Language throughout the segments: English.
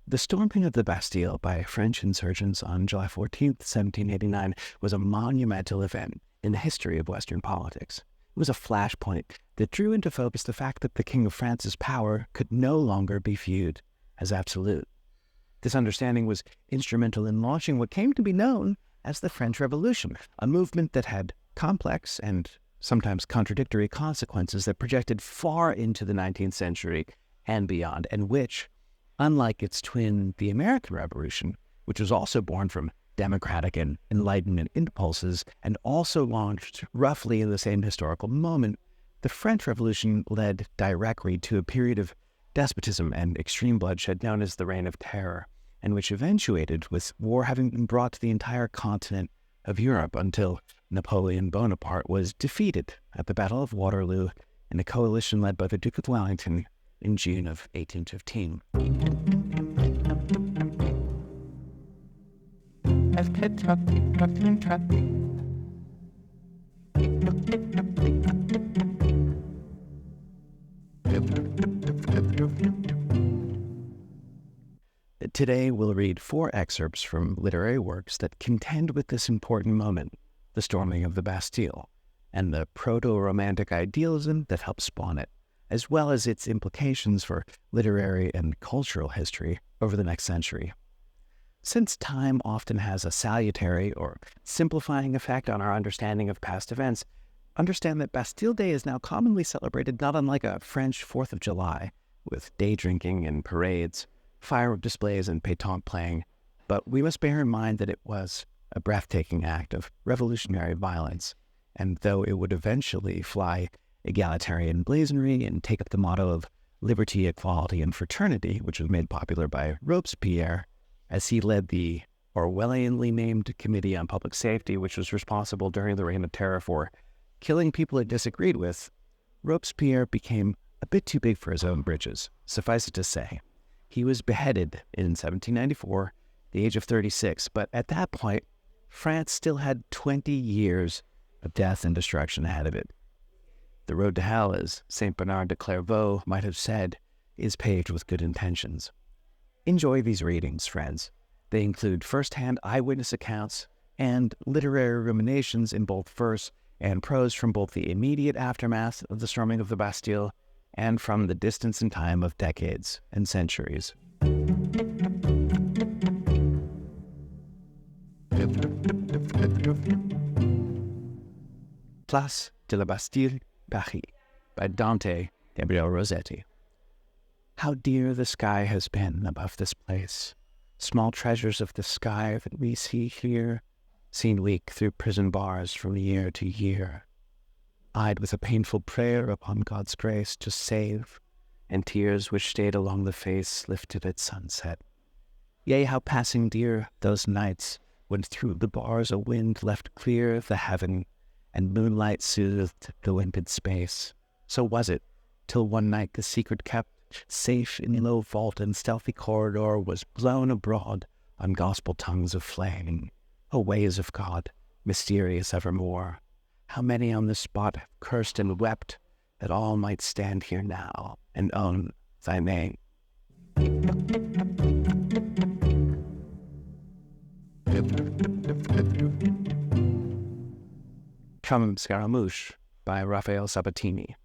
The storming of the Bastille by French insurgents on July 14th, 1789 was a monumental event in the history of Western politics. It was a flashpoint that drew into focus the fact that the King of France's power could no longer be viewed as absolute. This understanding was instrumental in launching what came to be known as the French Revolution, a movement that had complex and sometimes contradictory consequences that projected far into the 19th century and beyond, and which, unlike its twin, the American Revolution, which was also born from democratic and Enlightenment impulses and also launched roughly in the same historical moment, the French Revolution led directly to a period of despotism and extreme bloodshed known as the Reign of Terror, and which eventuated with war having been brought to the entire continent of Europe until Napoleon Bonaparte was defeated at the Battle of Waterloo in a coalition led by the Duke of Wellington in June of 1815. Today, we'll read 4 excerpts from literary works that contend with this important moment, the storming of the Bastille, and the proto-romantic idealism that helped spawn it, as well as its implications for literary and cultural history over the next century. Since time often has a salutary or simplifying effect on our understanding of past events, understand that Bastille Day is now commonly celebrated not unlike a French 4th of July, with day drinking and parades, firework displays and pétanque playing, but we must bear in mind that it was a breathtaking act of revolutionary violence, and though it would eventually fly egalitarian blazonry and take up the motto of liberty, equality, and fraternity, which was made popular by Robespierre, as he led the Orwellianly named Committee on Public Safety, which was responsible during the Reign of Terror for killing people he disagreed with, Robespierre became a bit too big for his own britches. Suffice it to say, he was beheaded in 1794, the age of 36, but at that point, France still had 20 years of death and destruction ahead of it. The road to hell, as Saint Bernard de Clairvaux might have said, is paved with good intentions. Enjoy these readings, friends. They include first-hand eyewitness accounts and literary ruminations in both verse and prose from both the immediate aftermath of the storming of the Bastille and from the distance in time of decades and centuries. Place de la Bastille, Paris, by Dante Gabriel Rossetti. How dear the sky has been above this place, small treasures of the sky that we see here, seen weak through prison bars from year to year, eyed with a painful prayer upon God's grace to save, and tears which stayed along the face lifted at sunset. Yea, how passing dear those nights when through the bars a wind left clear the heaven, and moonlight soothed the limpid space. So was it, till one night the secret kept, safe in low vault and stealthy corridor, was blown abroad on gospel tongues of flame. O ways of God, mysterious evermore! How many on this spot have cursed and wept that all might stand here now and own thy name. From Scaramouche by Raphael Sabatini.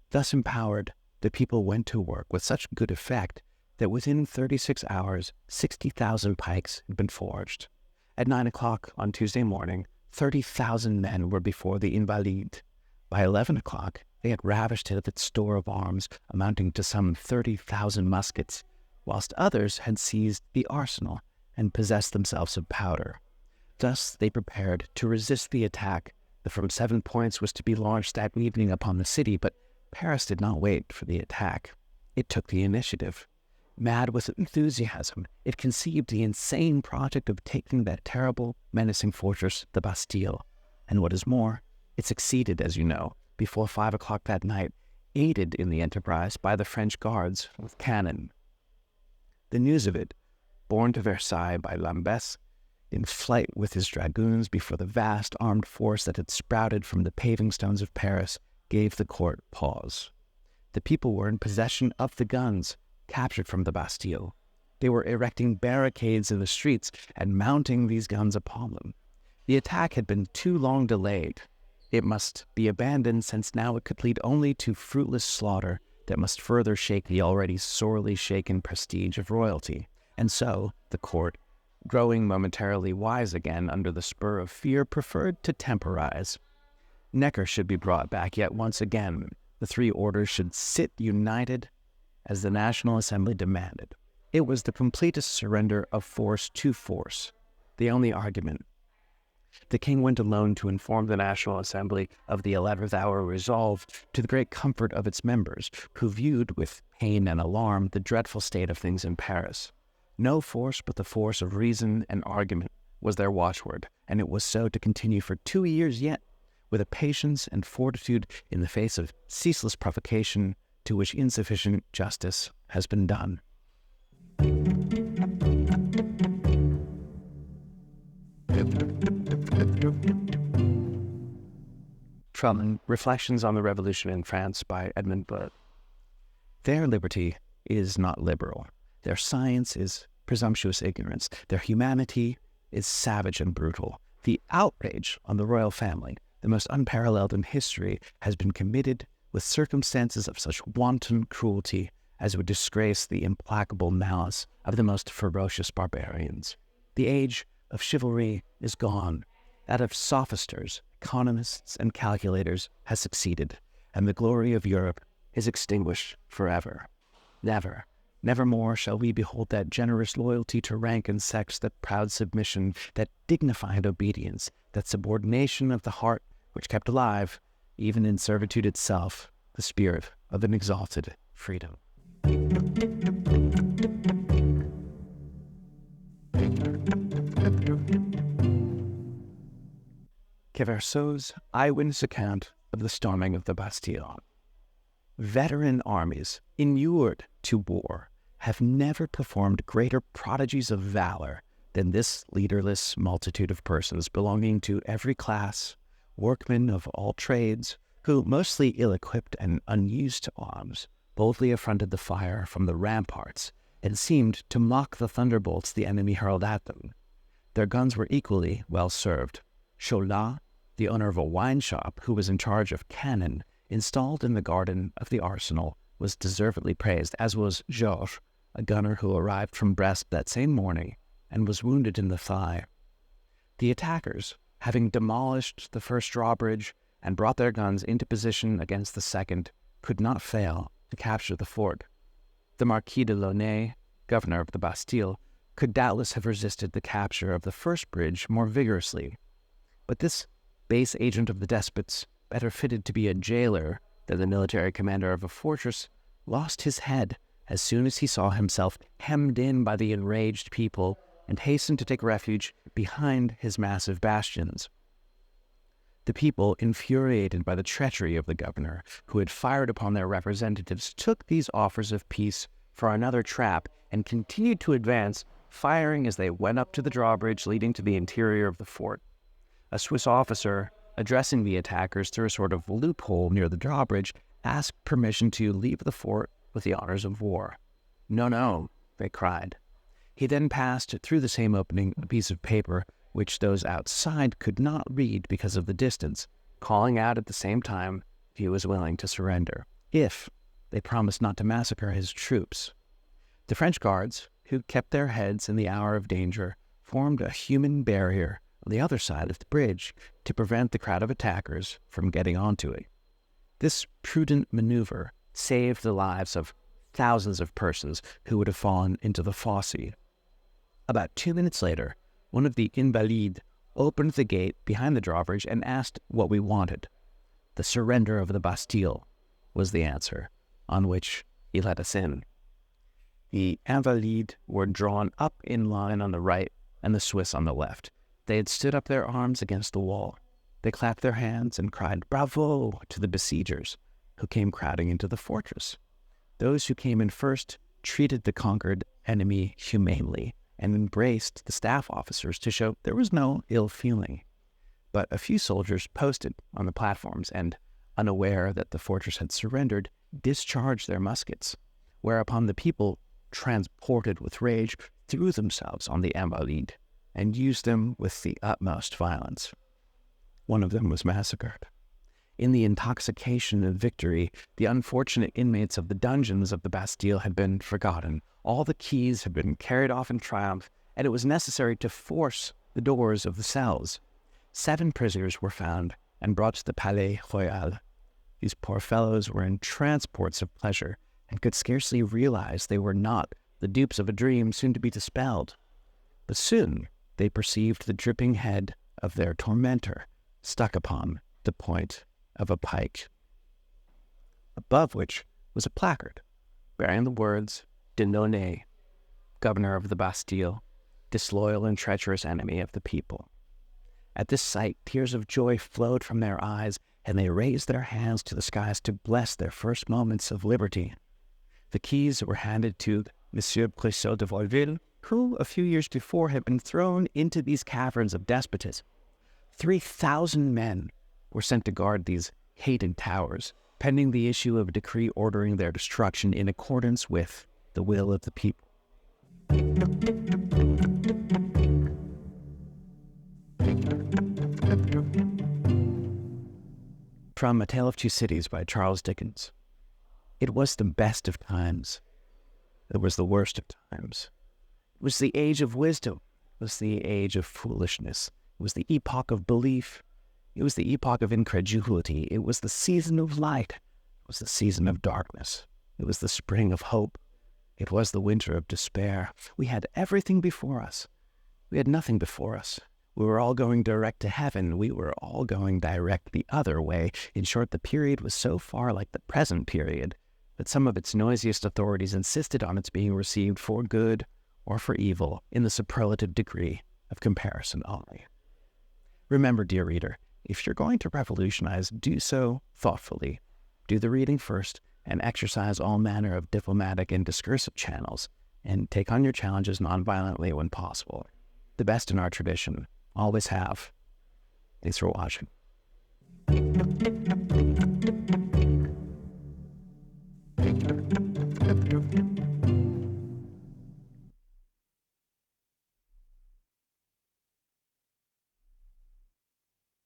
Thus empowered, the people went to work with such good effect that within 36 hours, 60,000 pikes had been forged. At 9 o'clock on Tuesday morning, 30,000 men were before the Invalides. By 11 o'clock, they had ravished it of its store of arms, amounting to some 30,000 muskets, whilst others had seized the arsenal and possessed themselves of powder. Thus they prepared to resist the attack that from 7 points was to be launched that evening upon the city, but Paris did not wait for the attack. It took the initiative. Mad with enthusiasm, it conceived the insane project of taking that terrible, menacing fortress, the Bastille. And what is more, it succeeded, as you know, before 5 o'clock that night, aided in the enterprise by the French guards with cannon. The news of it, borne to Versailles by Lambesc, in flight with his dragoons before the vast armed force that had sprouted from the paving stones of Paris, gave the court pause. The people were in possession of the guns captured from the Bastille. They were erecting barricades in the streets and mounting these guns upon them. The attack had been too long delayed. It must be abandoned, since now it could lead only to fruitless slaughter that must further shake the already sorely shaken prestige of royalty. And so, the court, growing momentarily wise again under the spur of fear, preferred to temporize. Necker should be brought back, yet once again the three orders should sit united as the National Assembly demanded. It was the completest surrender of force to force, the only argument. The king went alone to inform the National Assembly of the 11th hour resolve, to the great comfort of its members, who viewed with pain and alarm the dreadful state of things in Paris. No force but the force of reason and argument was their watchword, and it was so to continue for 2 years yet, with a patience and fortitude in the face of ceaseless provocation to which insufficient justice has been done. From Reflections on the Revolution in France by Edmund Burke. Their liberty is not liberal. Their science is presumptuous ignorance. Their humanity is savage and brutal. The outrage on the royal family, the most unparalleled in history, has been committed with circumstances of such wanton cruelty as would disgrace the implacable malice of the most ferocious barbarians. The age of chivalry is gone. That of sophisters, economists, and calculators has succeeded, and the glory of Europe is extinguished forever. Never, never more shall we behold that generous loyalty to rank and sex, that proud submission, that dignified obedience, that subordination of the heart which kept alive, even in servitude itself, the spirit of an exalted freedom. Queverceau's eyewitness account of the storming of the Bastille. Veteran armies, inured to war, have never performed greater prodigies of valor than this leaderless multitude of persons belonging to every class, workmen of all trades, who, mostly ill-equipped and unused to arms, boldly affronted the fire from the ramparts, and seemed to mock the thunderbolts the enemy hurled at them. Their guns were equally well served. Cholat, the owner of a wine shop, who was in charge of cannon installed in the garden of the arsenal, was deservedly praised, as was Georges, a gunner who arrived from Brest that same morning and was wounded in the thigh. The attackers, having demolished the first drawbridge and brought their guns into position against the second, could not fail to capture the fort. The Marquis de Launay, governor of the Bastille, could doubtless have resisted the capture of the first bridge more vigorously. But this base agent of the despots, better fitted to be a jailer than the military commander of a fortress, lost his head as soon as he saw himself hemmed in by the enraged people, and hastened to take refuge behind his massive bastions. The people, infuriated by the treachery of the governor, who had fired upon their representatives, took these offers of peace for another trap, and continued to advance, firing as they went up to the drawbridge leading to the interior of the fort. A Swiss officer, addressing the attackers through a sort of loophole near the drawbridge, asked permission to leave the fort with the honors of war. "No, no," they cried. He then passed through the same opening a piece of paper which those outside could not read because of the distance, calling out at the same time he was willing to surrender, if they promised not to massacre his troops. The French guards, who kept their heads in the hour of danger, formed a human barrier on the other side of the bridge to prevent the crowd of attackers from getting onto it. This prudent maneuver saved the lives of thousands of persons who would have fallen into the fosse. About 2 minutes later, one of the Invalides opened the gate behind the drawbridge and asked what we wanted. "The surrender of the Bastille," was the answer, on which he let us in. The Invalides were drawn up in line on the right and the Swiss on the left. They had stood up their arms against the wall. They clapped their hands and cried "Bravo" to the besiegers, who came crowding into the fortress. Those who came in first treated the conquered enemy humanely, and embraced the staff officers to show there was no ill feeling. But a few soldiers posted on the platforms and, unaware that the fortress had surrendered, discharged their muskets, whereupon the people transported with rage, threw themselves on the Invalides and used them with the utmost violence. One of them was massacred. In the intoxication of victory, the unfortunate inmates of the dungeons of the Bastille had been forgotten. All the keys had been carried off in triumph, and it was necessary to force the doors of the cells. 7 prisoners were found and brought to the Palais Royal. These poor fellows were in transports of pleasure and could scarcely realize they were not the dupes of a dream soon to be dispelled. But soon they perceived the dripping head of their tormentor stuck upon the point of a pike, above which was a placard bearing the words, "Delaunay, governor of the Bastille, disloyal and treacherous enemy of the people." At this sight, tears of joy flowed from their eyes, and they raised their hands to the skies to bless their first moments of liberty. The keys were handed to Monsieur Brissot de Volville, who, a few years before, had been thrown into these caverns of despotism. 3,000 men were sent to guard these hated towers, pending the issue of a decree ordering their destruction in accordance with the will of the people. From A Tale of Two Cities by Charles Dickens. It was the best of times. It was the worst of times. It was the age of wisdom. It was the age of foolishness. It was the epoch of belief. It was the epoch of incredulity. It was the season of light. It was the season of darkness. It was the spring of hope. It was the winter of despair. We had everything before us. We had nothing before us. We were all going direct to heaven. We were all going direct the other way. In short, the period was so far like the present period that some of its noisiest authorities insisted on its being received for good or for evil in the superlative degree of comparison only. Remember, dear reader, if you're going to revolutionize, do so thoughtfully. Do the reading first and exercise all manner of diplomatic and discursive channels, and take on your challenges nonviolently when possible. The best in our tradition. Always have. Thanks for watching.